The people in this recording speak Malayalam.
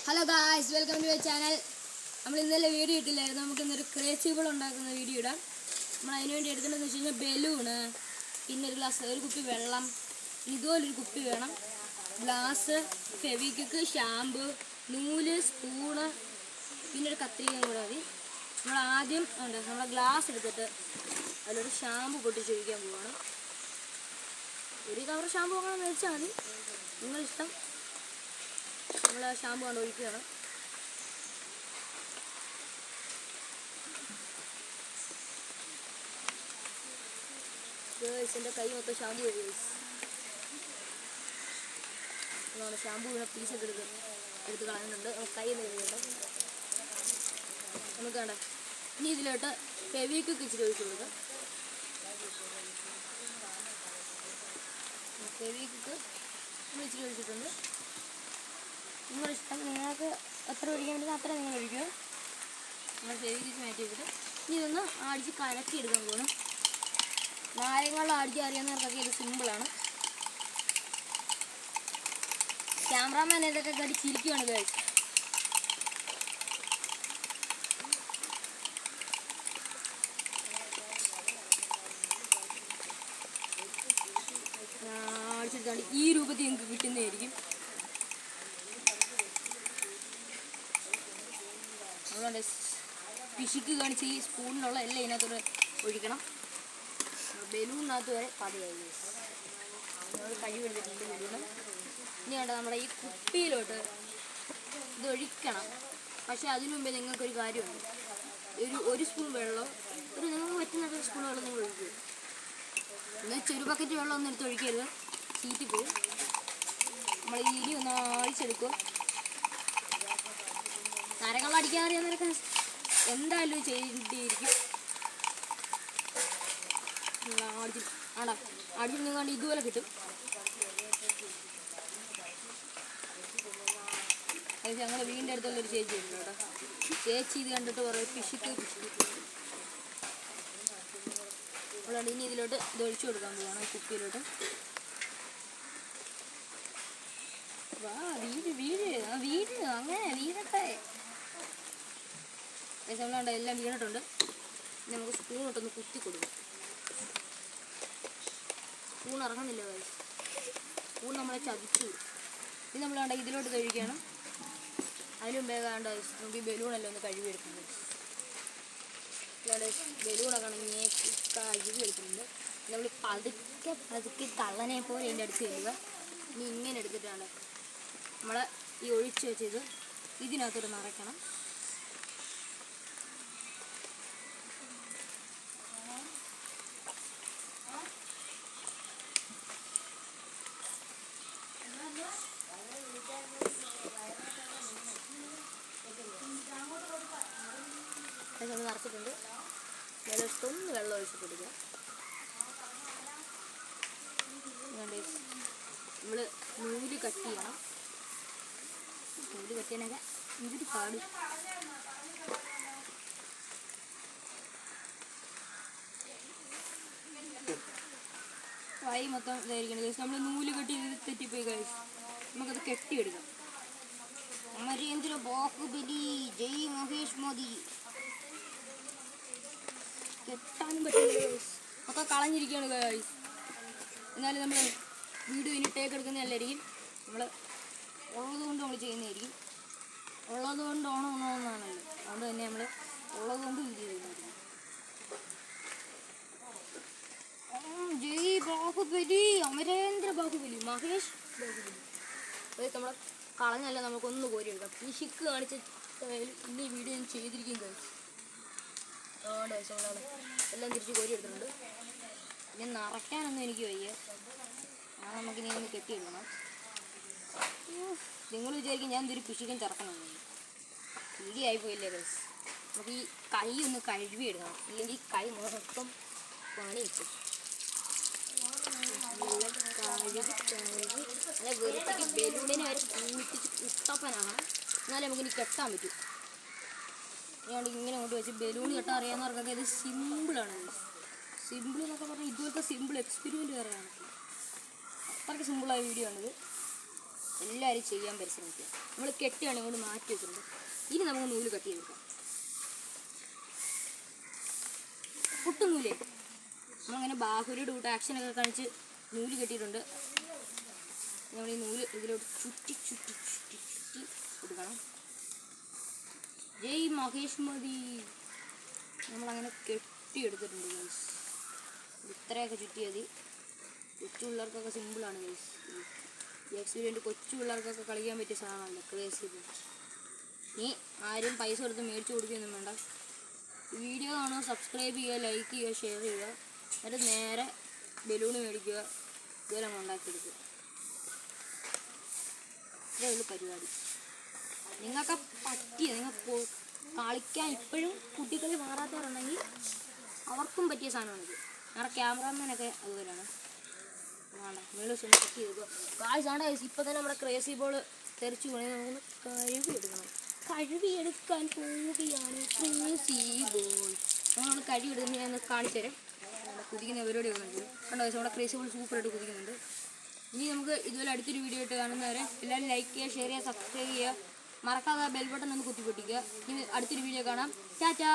Hello guys, welcome to your channel. നമ്മൾ ഇന്നലെ വീഡിയോ ഇട്ടില്ലായിരുന്നു. നമുക്ക് ഇന്നൊരു ക്രേസിബിൾ ഉണ്ടാക്കുന്ന വീഡിയോ ഇടാം. നമ്മൾ അതിന് വേണ്ടി എടുക്കേണ്ടതെന്ന് വെച്ച് കഴിഞ്ഞാൽ ബലൂണ്, പിന്നെ ഒരു കുപ്പി വെള്ളം, ഇതുപോലൊരു കുപ്പി വേണം, ഗ്ലാസ്, ഫെവിക്വിക്ക്, ഷാമ്പു, നൂല്, സ്പൂണ്, പിന്നെ ഒരു കത്രികയും കൂടെ മതി. നമ്മൾ ആദ്യം നമ്മുടെ ഗ്ലാസ് എടുത്തിട്ട് അതിലൊരു ഷാമ്പു പൊട്ടിച്ചൊഴിക്കാൻ പോവാണ്. ഒരു കവർ ഷാമ്പു അങ്ങനെ മേടിച്ചാൽ മതി, നിങ്ങളിഷ്ടം. നമ്മൾ ആ ഷാമ്പു കൊണ്ട് ഒഴിക്കുകയാണ്. എൻ്റെ കൈ മൊത്തം ഷാമ്പു കഴിയും. ഷാമ്പു വീണ പീസൊക്കെ എടുത്ത് കളയുന്നുണ്ട്. നമുക്ക് കൈ ഒന്ന് കഴുകണം. നമുക്ക് വേണ്ട ഇനി ഇതിലോട്ട് ഫെവിക്വിക്ക് ഇച്ചിരി ഒഴിച്ച് കൊടുക്കാം. ഫെവിക്വിക്ക് ഇച്ചിരി ഒഴിച്ചിട്ടുണ്ട്. നിങ്ങളിഷ്ടം, നിങ്ങൾക്ക് എത്ര ഒഴിക്കാൻ പറ്റുന്ന അത്ര നിങ്ങൾ ഒഴിക്കുക. നമ്മൾ ഫെവിക്വിക്ക് മാറ്റി വെച്ചിട്ട് ഇനി ഇതൊന്ന് അടിച്ച് കലക്കി എടുക്കാൻ പോകണം. നാരങ്ങളും അടിച്ച് അറിയാവുന്നവർക്കൊക്കെ ഇത് സിമ്പിളാണ്. ക്യാമറാമാൻ ഇതൊക്കെ കടി ചിരിക്കുകയാണ് ഗൈസ്. അടിച്ചെടുത്താണ്ട് ഈ രൂപത്തിൽ നിങ്ങൾക്ക് കിട്ടുന്നതായിരിക്കും. അതുകൊണ്ട് പിശുക്ക് കാണിച്ച് ഈ സ്പൂണിലുള്ള എല്ലാം ഇതിനകത്തോടെ ഒഴിക്കണം. ബലൂണിനകത്ത് വരെ പതയായി നമ്മൾ കഴിവെടുത്തിട്ടുണ്ട് ബലൂണ്. ഇനി വേണ്ട നമ്മുടെ ഈ കുപ്പിയിലോട്ട് ഇത് ഒഴിക്കണം. പക്ഷേ അതിനു മുമ്പേ നിങ്ങൾക്കൊരു കാര്യമുണ്ട്. ഒരു സ്പൂൺ വെള്ളം, നിങ്ങൾക്ക് പറ്റുന്ന സ്പൂൺ വെള്ളം നിങ്ങൾ ഒഴിക്കുക. എന്നാൽ ചെറു ബക്കറ്റ് വെള്ളം ഒന്നും എടുത്ത് ഒഴിക്കരുത്, ചീറ്റി പോകും. നമ്മൾ ഇനി ഒന്ന് അടിച്ചെടുക്കുക. നാരങ്ങൾ അടിക്കാൻ അറിയാവുന്നവരൊക്കെ എന്തായാലും ചെയ്തിരിക്കും. അടിച്ചിട്ട് നിങ്ങൾ ഇതുപോലെ കിട്ടും. അത് ഞങ്ങളുടെ വീടിൻ്റെ അടുത്തുള്ളൊരു ചേച്ചി ഉണ്ട് കേട്ടോ. ചേച്ചി ഇത് കണ്ടിട്ട് പറയും പിശുക്ക്. അവളാണ് ഇനി ഇതിലോട്ട് ഇത് ഒഴിച്ചു കൊടുക്കാൻ പോവാണ് കുപ്പിയിലോട്ട്. വാ വീട് അങ്ങനെ വീടട്ടെ. നമ്മളാണ്ട് എല്ലാം വീണിട്ടുണ്ട്. ഇനി നമുക്ക് സ്പൂണിട്ടൊന്ന് കുത്തി കൊടുക്കും. സ്പൂൺ ഇറങ്ങുന്നില്ല കാര്യം, സ്പൂൺ നമ്മളെ ചതിച്ചു. ഇനി നമ്മൾ വേണ്ട ഇതിലോട്ട് കഴിക്കണം. അതിന് മുമ്പേ വേണ്ട നമുക്ക് ഈ ബലൂണെല്ലാം ഒന്ന് കഴുകിയെടുക്കുന്നത്. ബലൂണൊക്കെ ആണെങ്കിൽ കഴുകിയെടുക്കുന്നുണ്ട്. നമ്മൾ പതുക്കെ കള്ളനെ പോലെ ഇതിൻ്റെ അടുത്ത് ചെയ്യുക. ഇനി ഇങ്ങനെ എടുത്തിട്ടാണ് നമ്മൾ ഈ ഒഴിച്ച് വെച്ചത് ഇതിനകത്തോട്ട് നിറയ്ക്കണം. നമ്മൾ നിറച്ചിട്ടുണ്ട്. മേലോട്ടൊന്ന് വെള്ളം ഒഴിച്ച് കൊടുക്കുക. നമ്മൾ നൂല് കട്ട് ചെയ്യണം. നൂല് കട്ട് ചെയ്യാനൊക്കെ ഇതൊരു പാട്. വായി മൊത്തം ഇതായിരിക്കണം ഗൈസ്. നമ്മൾ നൂല് കെട്ടി തെറ്റിപ്പോയി ഗൈസ്. നമുക്കത് കെട്ടിയെടുക്കാം. അമരേന്ദ്ര ബാഹുബലി, ജയ് മഹേഷ് മോദി. കെട്ടാനും പറ്റില്ല ഗൈസ്, ഒക്കെ കളഞ്ഞിരിക്കുകയാണ് ഗൈസ്. എന്നാലും നമ്മൾ വീഡിയോ ഇനി ടേക്ക് എടുക്കുന്നതല്ലായിരിക്കും. നമ്മൾ ഉള്ളതുകൊണ്ട് നമ്മൾ ചെയ്യുന്നതായിരിക്കും. ഉള്ളതുകൊണ്ട് ഓണമെന്നാണല്ലോ, അതുകൊണ്ട് തന്നെ നമ്മൾ ഉള്ളതുകൊണ്ട് വീഡിയോ ചെയ്യുന്നതായിരിക്കും. ജയ് ബാഹുബലി, അമരേന്ദ്ര ബാഹുബലി, മഹേഷ് ബാഹുബലി. അതായത് നമ്മൾ കളഞ്ഞല്ല, നമുക്കൊന്ന് കോരി എടുക്കാം. പിശുക്ക് കാണിച്ച ഇനി വീഡിയോ ഞാൻ ചെയ്തിരിക്കും ഗൈസ്. എല്ലാം തിരിച്ച് കോരി എടുത്തിട്ടുണ്ട്. ഇനി നിറയ്ക്കാനൊന്നും എനിക്ക് വയ്യ. നമുക്കിനി ഒന്ന് കെട്ടിയെടുക്കണം. നിങ്ങൾ വിചാരിക്കും ഞാൻ എന്തൊരു പിശുക്കൻ ചെറുക്കണമെന്ന്. ഇടിയായിപ്പോയില്ലേ ഗൈസ്. നമുക്ക് ഈ കൈ ഒന്ന് കഴുകി എടുക്കണം, ഇല്ലെങ്കിൽ കൈ മൊത്തം പണി വെച്ചു. അല്ല വെറുത്തേക്ക് ബലൂണിനെ വരെ കൂട്ടിച്ച് കുട്ടപ്പനാണ്. എന്നാലും നമുക്കിനി കെട്ടാൻ പറ്റും. അതുകൊണ്ട് ഇങ്ങനെ കൊണ്ട് വെച്ച് ബലൂൺ കെട്ടാൻ അറിയാവുന്നവർക്കൊക്കെ ഇത് സിമ്പിളാണ്. സിമ്പിൾ എന്നൊക്കെ പറഞ്ഞാൽ ഇതുപോലത്തെ സിമ്പിൾ എക്സ്പെരിമെൻറ്റ് വേറെയാണ്. അത്രയ്ക്ക് സിമ്പിളായ വീഡിയോ ആണിത്. എല്ലാവരും ചെയ്യാൻ പരിശ്രമിക്കുക. നമ്മൾ കെട്ടിയാണ് ഇങ്ങോട്ട് മാറ്റി വെക്കുന്നത്. ഇനി നമുക്ക് നൂല് കട്ട് ചെയ്തെടുക്കാം. പുട്ടും നൂലേ നമ്മളങ്ങനെ ബാഹുലിയുടെ കൂട്ട് ആക്ഷനൊക്കെ കാണിച്ച് നൂല് കെട്ടിയിട്ടുണ്ട്. നമ്മൾ ഈ നൂല് ഇതിലോട്ട് ചുറ്റി ചുറ്റി ചുറ്റി ചുറ്റി കൊടുക്കണം. ജയ് മഹേഷ് മതി. നമ്മളങ്ങനെ കെട്ടിയെടുത്തിട്ടുണ്ട് ഗൈസ്. ഇത്രയൊക്കെ ചുറ്റിയത് കൊച്ചു പിള്ളേർക്കൊക്കെ സിമ്പിളാണ് ഗൈസ്. ഈ എക്സ്പീരിയൻറ്റ് കൊച്ചു പിള്ളേർക്കൊക്കെ കളിക്കാൻ പറ്റിയ സാധനമല്ല ക്രേസി ബോൾ. നീ ആരും പൈസ കൊടുത്ത് മേടിച്ച് കൊടുക്കുകയൊന്നും വേണ്ട. വീഡിയോ കാണുക, സബ്സ്ക്രൈബ് ചെയ്യുക, ലൈക്ക് ചെയ്യുക, ഷെയർ ചെയ്യുക. എന്നിട്ട് നേരെ ബലൂൺ മേടിക്കുക, ഇതുപോലെ നമ്മൾ ഉണ്ടാക്കിയെടുക്കുക. ഇതേ ഉള്ളൂ പരിപാടി. നിങ്ങൾക്ക് നിങ്ങൾക്ക് കളിക്കാൻ ഇപ്പോഴും കുട്ടികളെ മാറാത്തവരുണ്ടെങ്കിൽ അവർക്കും പറ്റിയ സാധനമാണിത്. ഞങ്ങളുടെ ക്യാമറാമാനൊക്കെ അതുപോലെയാണ്. വേണ്ട മേളിൽ സെറ്റ് ചെയ്തോ കാഴ്ചാണ്ട്. ഇപ്പം തന്നെ നമ്മുടെ ക്രേസി ബോൾ തെറിച്ചു പോകണേ. നമുക്കൊന്ന് കഴുകിയെടുക്കണം. കഴുകിയെടുക്കാൻ പോവുകയാണ് ക്രേസി ബോൾ. നമ്മൾ കഴുകിയെടുക്കുന്നത് ഞാൻ കാണിച്ചു തരാം. കുതിക്കുന്ന പരിപാടി വന്നിട്ടുണ്ട്. കണ്ടോ നമ്മുടെ ക്രേസി ബോൾ സൂപ്പറായിട്ട് കുതിക്കുന്നുണ്ട്. ഇനി നമുക്ക് ഇതുപോലെ അടുത്തൊരു വീഡിയോ ആയിട്ട് കാണുന്നവരെ എല്ലാവരും ലൈക്ക് ചെയ്യുക, ഷെയർ ചെയ്യുക, സബ്സ്ക്രൈബ് ചെയ്യുക. മറക്കാതെ ബെൽ ബട്ടൺ ഒന്ന് കുത്തിപ്പൊട്ടിക്കുക. ഇനി അടുത്തൊരു വീഡിയോ കാണാം. ടാറ്റാ.